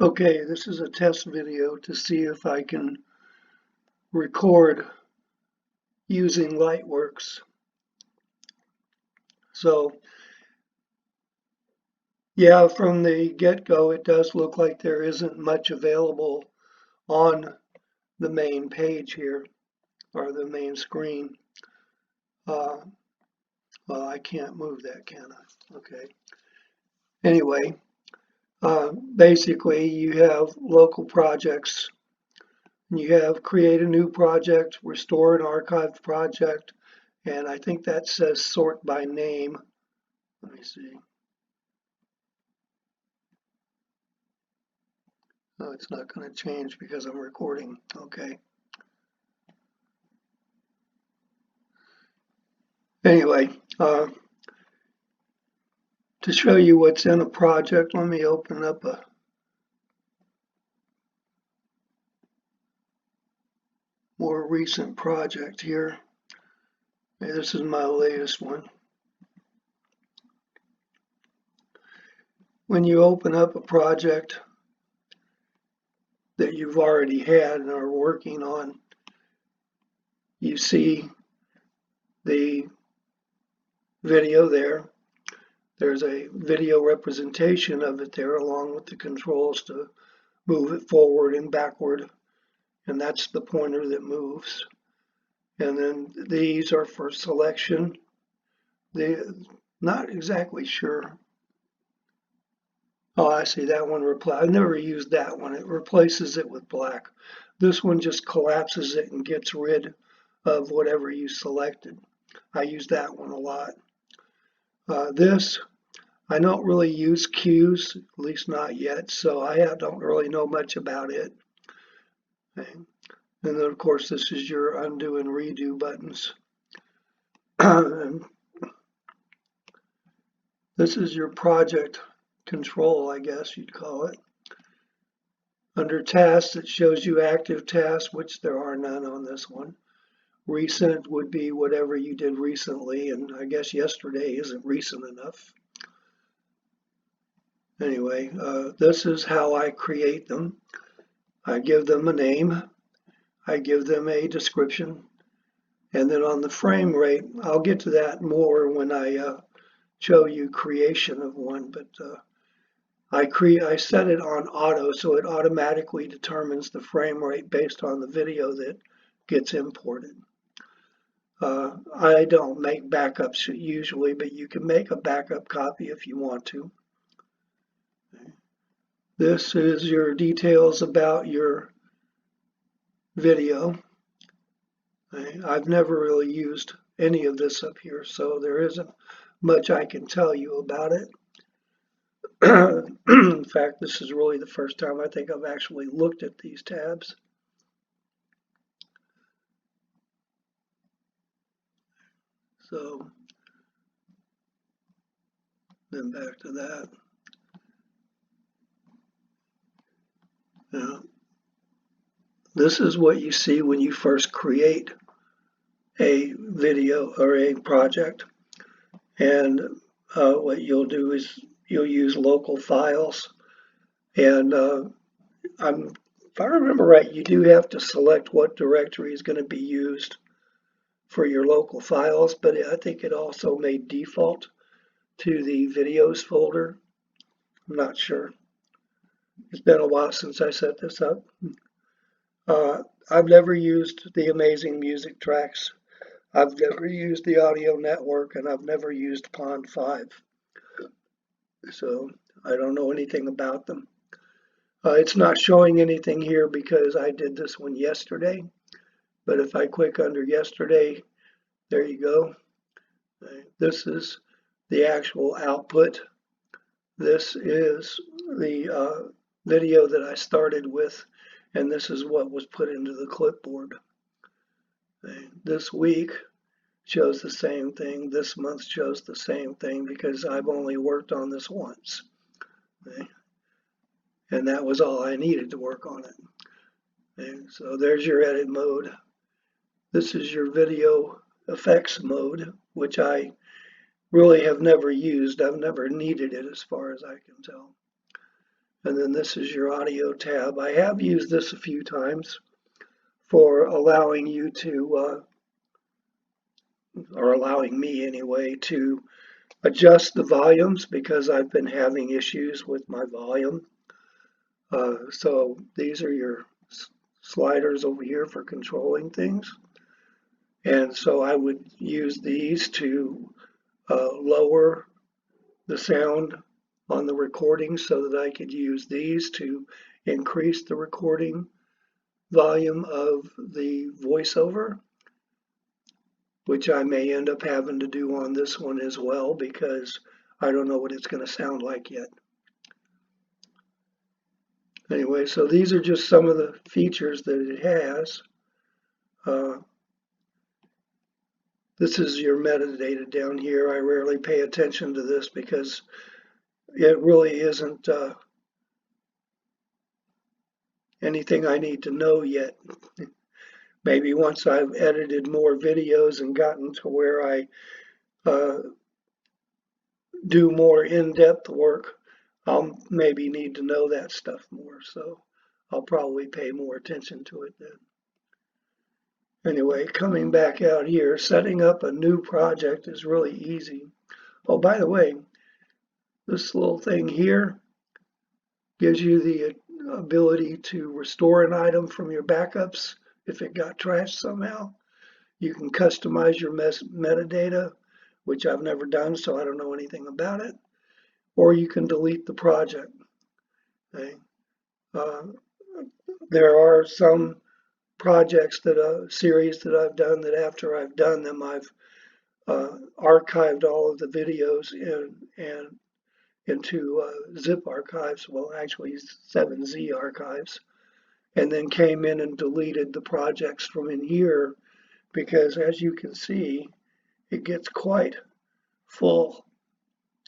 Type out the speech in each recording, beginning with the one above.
Okay, this is a test video to see if I can record using Lightworks. So yeah, from the get-go, it does look like there isn't much available on the main page here, or the main screen. Well, I can't move that, can I? Okay. Anyway, basically you have local projects. You have create a new project, restore an archived project, and I think that says sort by name. Let me see. Oh, it's not going to change because I'm recording. Okay. Anyway, to show you what's in a project, let me open up a more recent project here. Okay, this is my latest one. When you open up a project that you've already had and are working on, you see the video there. There's a video representation of it there along with the controls to move it forward and backward, and that's the pointer that moves. And then these are for selection. They're not exactly sure. Oh, I see that one. I've never used that one. It replaces it with black. This one just collapses it and gets rid of whatever you selected. I use that one a lot. This, I don't really use cues, at least not yet, so I don't really know much about it. Okay. And then, of course, this is your undo and redo buttons. And this is your project control, I guess you'd call it. Under tasks, it shows you active tasks, which there are none on this one. Recent would be whatever you did recently, and I guess yesterday isn't recent enough. Anyway, this is how I create them. I give them a name. I give them a description. And then on the frame rate, I'll get to that more when I show you creation of one, but I set it on auto, so it automatically determines the frame rate based on the video that gets imported. I don't make backups usually, but you can make a backup copy if you want to. This is your details about your video. I've never really used any of this up here, so there isn't much I can tell you about it. In fact, this is really the first time I think I've actually looked at these tabs. So then back to that. Now, this is what you see when you first create a video or a project. And what you'll do is you'll use local files. And if I remember right, you do have to select what directory is going to be used for your local files, but I think it also may default to the videos folder. I'm not sure. It's been a while since I set this up. I've never used the Amazing Music Tracks. I've never used the Audio Network, and I've never used Pond 5. So I don't know anything about them. It's not showing anything here because I did this one yesterday. But if I click under yesterday, there you go. This is the actual output. This is the video that I started with, and this is what was put into the clipboard. This week shows the same thing. This month shows the same thing because I've only worked on this once. And that was all I needed to work on it. So there's your edit mode. This is your video effects mode, which I really have never used. I've never needed it as far as I can tell. And then this is your audio tab. I have used this a few times for allowing you to, or allowing me anyway, to adjust the volumes because I've been having issues with my volume. So these are your sliders over here for controlling things. And so I would use these to lower the sound on the recording so that I could use these to increase the recording volume of the voiceover, which I may end up having to do on this one as well because I don't know what it's going to sound like yet. Anyway, so these are just some of the features that it has. This is your metadata down here. I rarely pay attention to this because it really isn't anything I need to know yet. Maybe once I've edited more videos and gotten to where I do more in-depth work, I'll maybe need to know that stuff more. So I'll probably pay more attention to it then. Anyway, coming back out here, setting up a new project is really easy. Oh, by the way, this little thing here gives you the ability to restore an item from your backups if it got trashed somehow. You can customize your metadata, which I've never done, so I don't know anything about it. Or you can delete the project. Okay? There are some projects series that I've done that after I've done them, I've archived all of the videos into zip archives, well actually 7Z archives, and then came in and deleted the projects from in here because as you can see, it gets quite full.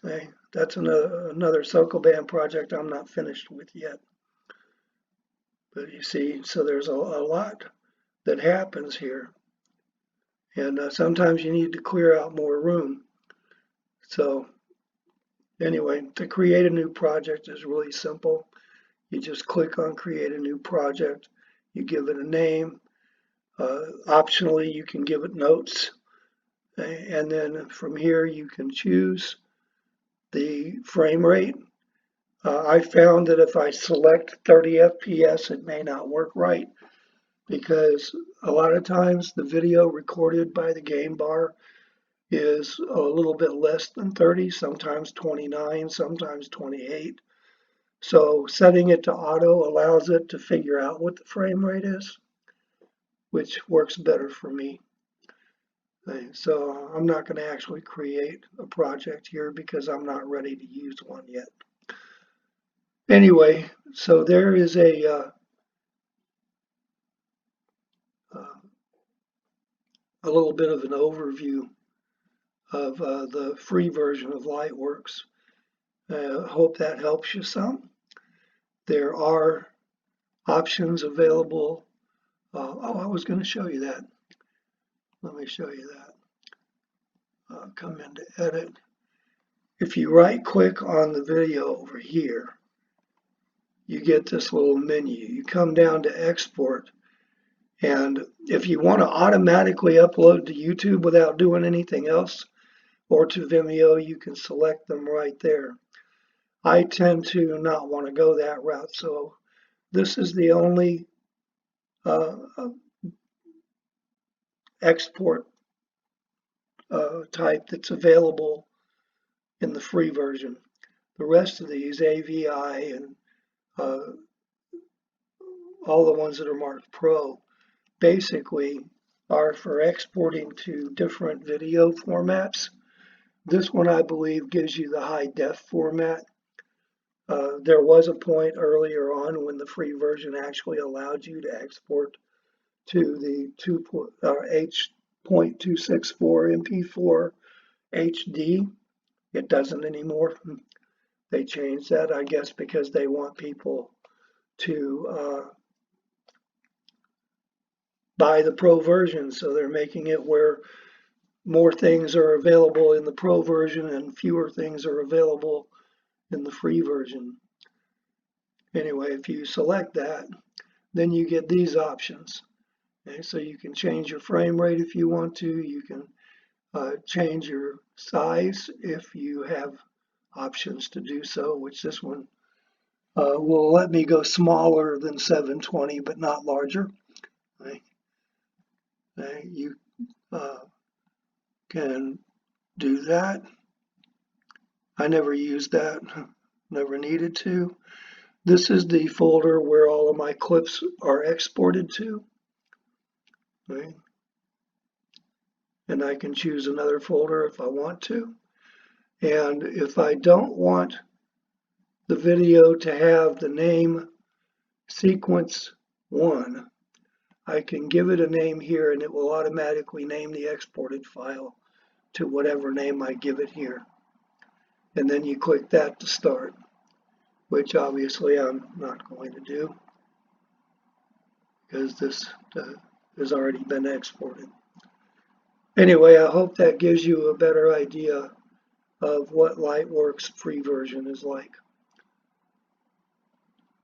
Okay? That's another Sokoban project I'm not finished with yet. But you see, so there's a lot that happens here. And sometimes you need to clear out more room. So anyway, to create a new project is really simple. You just click on create a new project. You give it a name. Optionally, you can give it notes. And then from here, you can choose the frame rate. I found that if I select 30 FPS, it may not work right because a lot of times the video recorded by the game bar is a little bit less than 30, sometimes 29, sometimes 28. So setting it to auto allows it to figure out what the frame rate is, which works better for me. So I'm not going to actually create a project here because I'm not ready to use one yet. Anyway, so there is a little bit of an overview of the free version of Lightworks. Hope that helps you some. There are options available. I was going to show you that. Let me show you that. Come into edit. If you right click on the video over here, you get this little menu. You come down to export, and if you want to automatically upload to YouTube without doing anything else, or to Vimeo, you can select them right there. I tend to not want to go that route, so this is the only export type that's available in the free version. The rest of these, AVI and all the ones that are marked Pro, basically are for exporting to different video formats. This one, I believe, gives you the high def format. There was a point earlier on when the free version actually allowed you to export to the H.264 MP4 HD. It doesn't anymore. They changed that, I guess, because they want people to buy the Pro version. So they're making it where more things are available in the Pro version and fewer things are available in the free version. Anyway, if you select that, then you get these options. Okay, so you can change your frame rate if you want to. You can change your size if you have options to do so, which this one will let me go smaller than 720, but not larger. Okay. You can do that. I never used that, never needed to. This is the folder where all of my clips are exported to. Okay. And I can choose another folder if I want to. And if I don't want the video to have the name sequence 1, I can give it a name here and it will automatically name the exported file to whatever name I give it here. And then you click that to start, which obviously I'm not going to do because this has already been exported. Anyway, I hope that gives you a better idea of what Lightworks free version is like.